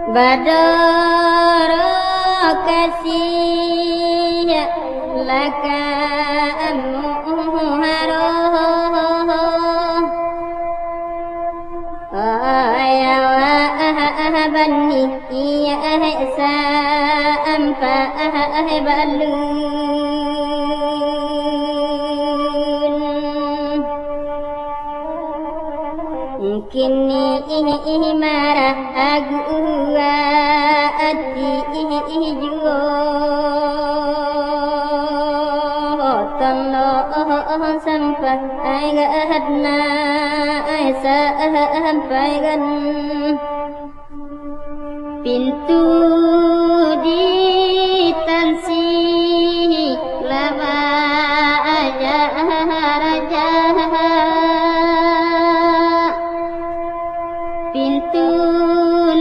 Badara kasih laka amuharo ayawa bani iya sa ampa balun kini marah agua ati juo tolo sampai gadna sampai gan pintu di tansi lama aja raja pintu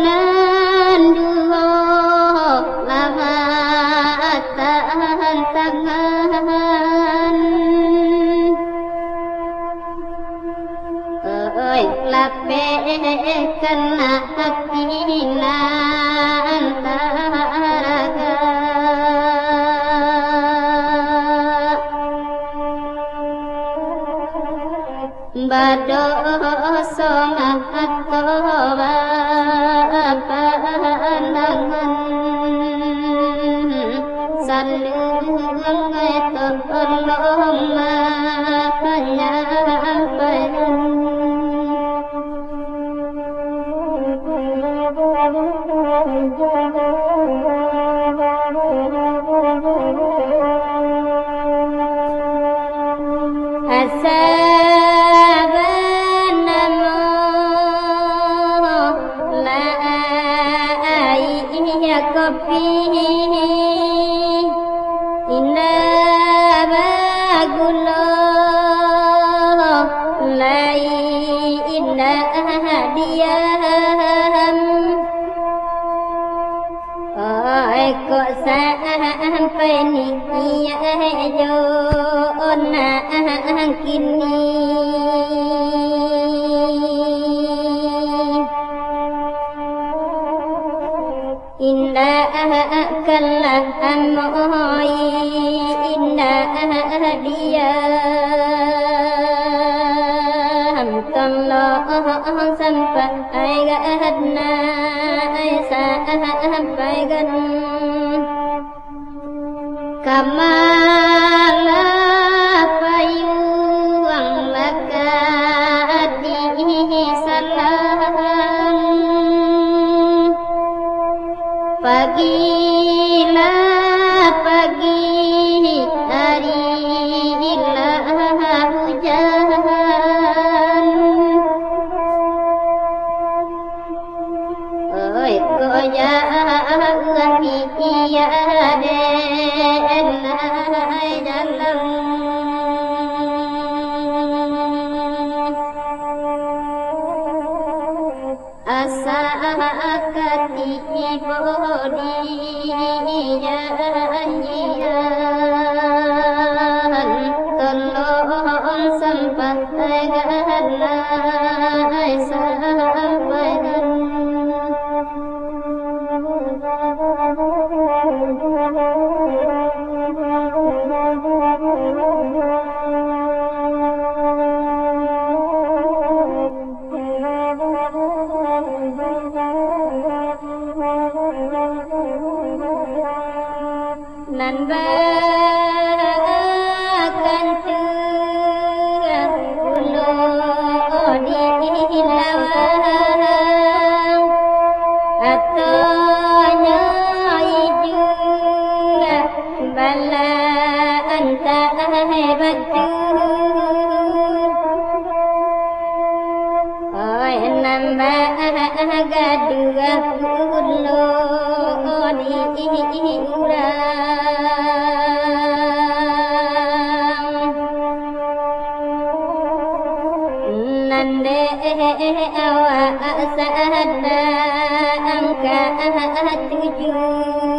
nanduho lama tahan tangan oi lape kena hati antaraga bado songat toba pandangan salung itu tolong menyampaikan kopi indah bagulo lai indah diam kok sampai nih jona kini indah kalah amoy indah dia tolong sampai gadna sampai gan kamala payung laka di salam pagilah pagi harilah hujan oi koja wani iya den dalam asa akati bodi janjian tolong sampai gadna sampai gan nan ba gadua ulo di urang nande awa sadda angka tujuh